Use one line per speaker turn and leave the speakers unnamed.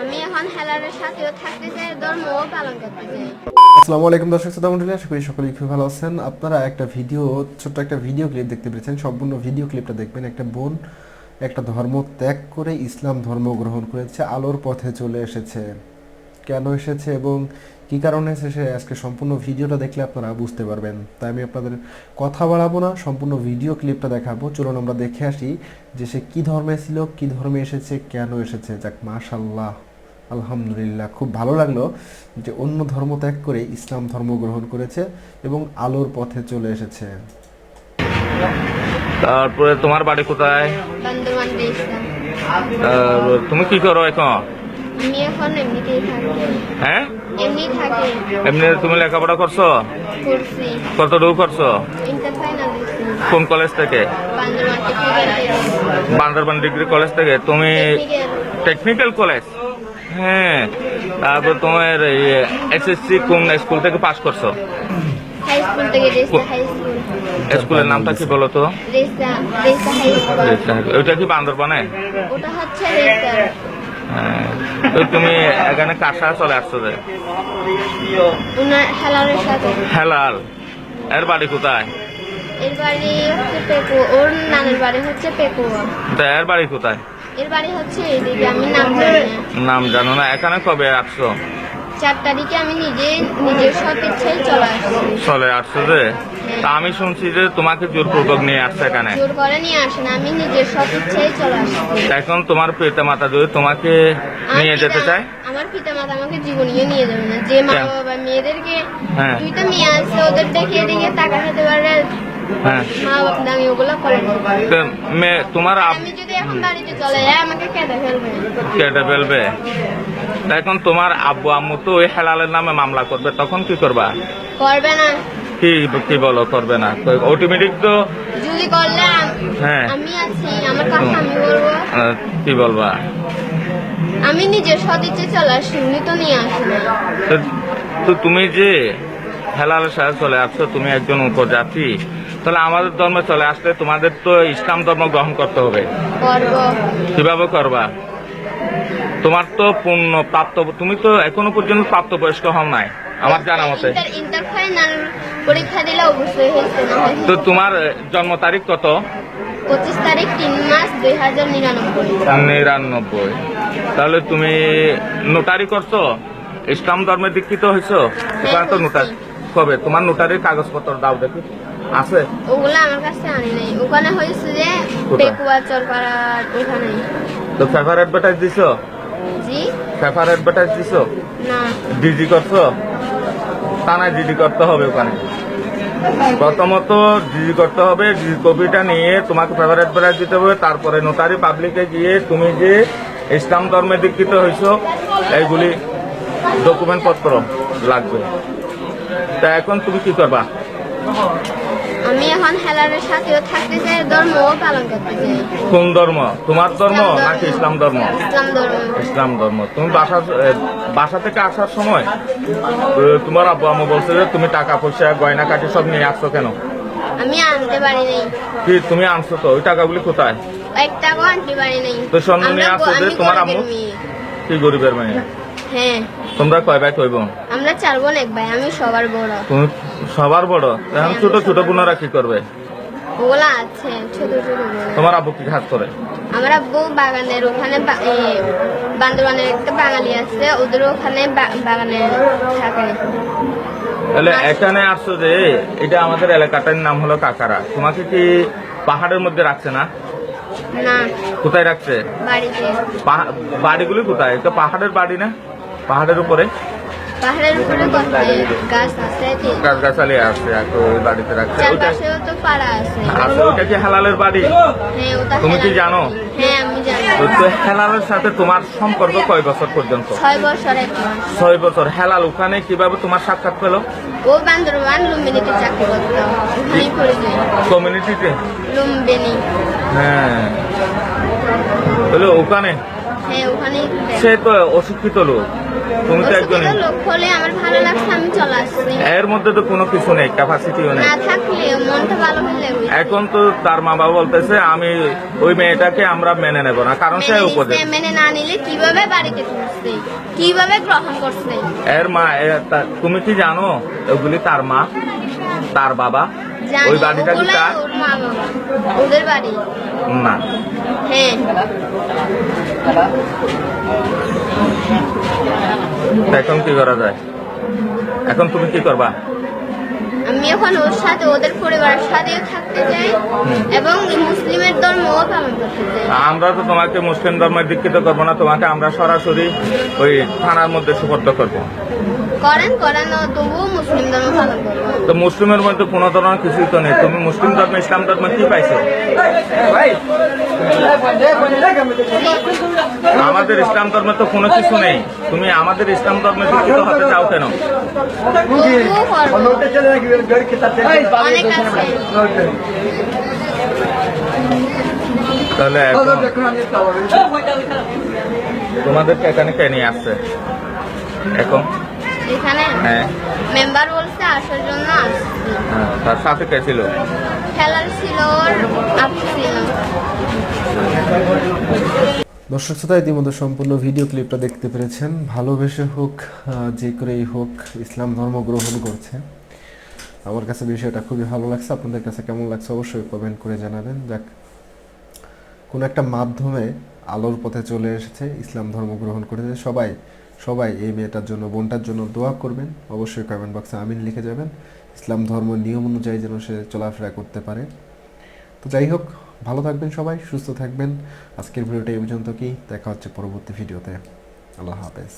আমি এখন হেলারের সাথেও থাকতে চাই, ধর্মও পালন করতে চাই।
আসসালামু আলাইকুম দর্শক শ্রোতা মণ্ডলী, আশা করি সকলেই খুব ভালো আছেন। আপনারা ছোট্ট একটা ভিডিও ক্লিপ দেখতে পেরেছেন। সম্পূর্ণ ভিডিও ক্লিপটা দেখবেন। একটা বোন একটা ধর্ম ত্যাগ করে ইসলাম ধর্ম গ্রহণ করেছে, আলোর পথে চলে এসেছে। কেন এসেছে এবং কী কারণে এসেছে আজকে সম্পূর্ণ ভিডিওটা দেখলে আপনারা বুঝতে পারবেন। তাই আমি আপনাদের কথা বাড়াবো না, সম্পূর্ণ ভিডিও ক্লিপটা দেখাবো। চলুন আমরা দেখে আসি যে সে কী ধর্মে ছিল, কী ধর্মে এসেছে, কেন এসেছে। যাক, মাশাআল্লাহ, আলহামদুলিল্লাহ, খুব ভালো লাগলো যে অন্য ধর্ম ত্যাগ করে ইসলাম ধর্ম গ্রহণ করেছে এবং আলোর পথে চলে এসেছে।
তারপরে তোমার বাড়ি কোথায়?
বান্দরবান ইসলাম।
তুমি কি করো এখন?
আমি এখন এমনিতেই থাকি।
হ্যাঁ,
এমনি থাকি।
এমনি তুমি লেখাপড়া করছো?
করছি।
কতটুকু করছো?
ইন্টার ফাইনাল দিচ্ছি।
কোন কলেজ থেকে?
Bandarban technical.
Bandarban degree college থেকে। তুমি টেকনিক্যাল কলেজ? হ্যাঁ। তারপর তোমার এসএসসি কোন স্কুল থেকে পাস করছো?
হাই স্কুল থেকে। Resa high school.
স্কুলের নামটা কি বলো তো?
Resa high school.
ওইটা কি বান্দরবানে?
ওটা হচ্ছে রেসা।
হ্যাঁ। তো তুমি এখানে কার সাথে চলে আসছো যে?
উনার হেলারের সাথে।
হেলাল। এর বাড়ি কোথায়?
এর বাড়ি হচ্ছে পেকু। ওর নানের বাড়ি হচ্ছে পেকুয়া।
তা এর বাড়ি কোথায়?
এর বাড়ি হচ্ছে এদিকে। আমি নাম জানি না।
নাম জানো না? এখানে কবে আসছো?
4 তারিখে আমি নিজের সৎ ইচ্ছায় চলে আসছি।
চলে আসছো যে? তা আমি শুনছি যে তোমাকে জোরপূর্বক নিয়ে আসছে এখানে।
জোর করে নিয়ে আসে না, আমি নিজের সৎ ইচ্ছায় চলে আসছি।
এখন তোমার পিতা মাতা যদি তোমাকে নিয়ে যেতে চায়?
আমার পিতা মাতা আমাকে জীবনীয় নিয়ে যাবে না। যে মা বাবা মেয়েদেরকে
হ্যাঁ।
2টা মেয়ে আছে, ওদের দেখে এদিকে টাকা খেতে পারে।
হ্যাঁ।
মা বাবা দামি ওগুলো করে না।
তো তোমার
আমি যদি এখন বাড়িতে চলে যাই আমাকে কেটে ফেলবে।
কেটে ফেলবে? তা এখন তোমার আব্বু আম্মু তো ওই হেলালের নামে মামলা করবে, তখন কি করবা?
করবে না।
কি বলো করবে না? অটোমেটিক তো
যদি করলে
হ্যাঁ
আমি আছি, আমার কাছে আমি বলবো।
কি বলবা?
আমি নিজের সৎ ইচ্ছে চলে আসি, উনি তো নিয়ে আসি না।
তো তুমি যে হেলালের সাথে চলে আসছো, তুমি একজন উপজাতি, তাহলে আমাদের ধর্মে চলে আসলে তোমাদের তো ইসলাম ধর্ম গ্রহণ করতে হবে।
করব।
কিভাবে করবা? তোমার তো পূর্ণ প্রাপ্ত, তুমি তো এখনো পর্যন্ত প্রাপ্তবয়স্ক হও নাই আমার জানা মতে।
ইন্টার ফাইনাল পরীক্ষা দিলে অবশ্যই হয়েছে না।
তো তোমার জন্ম তারিখ কত?
25 তারিখ 3 মাস 2099।
99। তাহলে তুমি নোটারি করছো? ইসলাম ধর্মের দীক্ষিত হয়েছো? এখানে তো নোটারি কবে? তোমার নোটারির কাগজপত্র দাও দেখি, আছে?
ওগুলো আমার কাছে আনি নাই। ওখানে হয়েছে যে পেকুয়া চরপাড়ার ওখানে।
তো পেপার অ্যাডভার্টাইজ দিছো?
জি
পেপার অ্যাডভার্টাইজ দিছো?
না।
ডিজি করছো? থানায় ডিজি করতে হবে। ওখানে প্রথমত ডিজি করতে হবে, ডিজি কপিটা নিয়ে তোমাকে পেপার অ্যাডভার্টাইজ দিতে হবে। তারপরে নোটারি পাবলিকে গিয়ে তুমি যে ইসলাম ধর্মে দীক্ষিত হয়েছো এইগুলি ডকুমেন্ট পত্র লাগবে। তা এখন তুমি কি করবা?
আমি এখন হেলারের সাথেও থাকতে চাই, ধর্মও পালন করতে চাই।
কোন ধর্ম? তোমার ধর্ম নাকি ইসলাম ধর্ম?
ইসলাম ধর্ম।
ইসলাম ধর্ম। তুমি বাসা থেকে আসার সময় তোমার আব্বু আম্মু বলছে যে তুমি টাকা পয়সা গয়না কাটি সব নিয়ে আসছো কেন?
আমি আনতে পারি নাই।
কি তুমি আনছো? তো ওই টাকাগুলি কোথায়?
একটা আনতে পারি নাই।
তো স্বর্ণ নিয়ে আসছো যে তোমার আম্মু? কি গরিবের মেয়ে?
হ্যাঁ।
তোমরা কয় ভাই কই বোন?
আমরা 4 বোন 1 ভাই। আমি সবার বড়।
তুমি সবার বড়? এখন ছোট ছোট বোনেরা কি করবে?
ওগুলা আছে ছোট ছোট বোন।
তোমার আব্বু কি কাজ করে?
আমার আব্বু বাগানের ওখানে বান্দরবানের একটা বাঙালি আছে, ওদের ওখানে বাগানে থাকে।
তাহলে এখানে আসছো যে, এটা আমাদের এলাকাটার নাম হলো কাকারা। তোমাকে কি পাহাড়ের মধ্যে রাখছে না?
না।
কোথায় রাখছে?
বাড়িতে।
বাড়িগুলি কোথায়? এটা পাহাড়ের বাড়ি না? পাহাড়ের উপরে?
পাহাড়ের উপরে গাছ আছে,
গাছগাছালি আছে, ওই বাড়িতে রাখছে।
চারপাশেও তো পাড়া আছে।
আচ্ছা, ওইটা কি হেলালের বাড়ি?
হ্যাঁ, ওটা
তুমি কি জানো?
হ্যাঁ, আমি জানি।
তো হেলালের সাথে তোমার সম্পর্ক কয় বছর পর্যন্ত?
6 বছর। 1 মাস।
6 বছর। হেলাল ওখানে কিভাবে তোমার সাক্ষাৎ পেলো?
ও বান্দরবান লুম্বিনীতে চাকরি করতো, ওখানেই পরিচয়।
কমিউনিটিতে?
লুম্বিনী।
হ্যাঁ। তাহলে ওখানে
হ্যাঁ ওখানেই থাকে।
সে তো অশিক্ষিত লোক, তুমি তো একজন।
অশিক্ষিত লোক হলে আমার ভালো লাগছে, আমি চলে আসছি।
এর মধ্যে তো কোনো কিছু নেই, ক্যাপাসিটিও নেই।
না থাকলে মনটা ভালো হলে
এখন তো তার মা বাবা বলতেছে আমি ওই মেয়েটাকে আমরা মেনে নেব না, কারণ সে উপদেশ।
মেনে না নিলে কিভাবে বাড়িতে ঢুকছে, কিভাবে গ্রহণ করছে?
এর মা তুমি কি জানো ওগুলি তার মা, তার বাবা?
জানি,
ওই বাড়িটা কি
ওগুলাই
তার?
ওর মা বাবা, ওদের বাড়ি।
না,
হ্যাঁ
এখন কি করা যায়? এখন তুমি কি করবা?
আমি এখন ওর সাথে, ওদের পরিবারের সাথেও থাকতে চাই এবং মুসলিমের ধর্মও পালন করতে চাই।
আমরা তো তোমাকে মুসলিম ধর্মের দীক্ষিত করবো না, তোমাকে আমরা সরাসরি ওই থানার মধ্যে সুপর্দ করবো।
করেন তবুও মুসলিম ধর্ম পালন করবো।
তো মুসলিমের মধ্যে কোনো ধরনের কিছুই তো নেই। তুমি মুসলিম ধর্ম ইসলাম ধর্ম কি পাইছো? আমাদের ইসলাম ধর্মে তো কোনো কিছু নেই। তুমি আমাদের ইসলাম ধর্মে দীক্ষিত হতে চাও কেন?
তবুও করবো, অনেক আছে।
তাহলে এখন তোমাদেরকে এখানে কে নিয়ে আসছে এখন?
এখানে
হ্যাঁ,
মেম্বার বলছে আসার জন্য আসছি।
হ্যাঁ, তার সাথে কে ছিল?
খেলার ছিল, ওর আপু ছিল।
দর্শক শ্রোতা, ইতিমধ্যে সম্পূর্ণ ভিডিও ক্লিপটা দেখতে পেরেছেন। ভালোবেসে হোক যে করেই হোক ইসলাম ধর্ম গ্রহণ করছে। আমার কাছে বিষয়টা খুবই ভালো লাগছে। আপনাদের কাছে কেমন লাগছে অবশ্যই কমেন্ট করে জানাবেন। যাক, কোনো একটা মাধ্যমে আলোর পথে চলে এসেছে, ইসলাম ধর্ম গ্রহণ করেছে। সবাই এই মেয়েটার জন্য, বোনটার জন্য দোয়া করবেন। অবশ্যই কমেন্ট বক্সে আমিন লিখে যাবেন। ইসলাম ধর্ম নিয়ম অনুযায়ী যেন সে চলাফেরা করতে পারে। তো যাই হোক, ভালো থাকবেন সবাই, সুস্থ থাকবেন। আজকের ভিডিওটা এই পর্যন্ত। কি দেখা হচ্ছে পরবর্তী ভিডিওতে। আল্লাহ হাফেজ।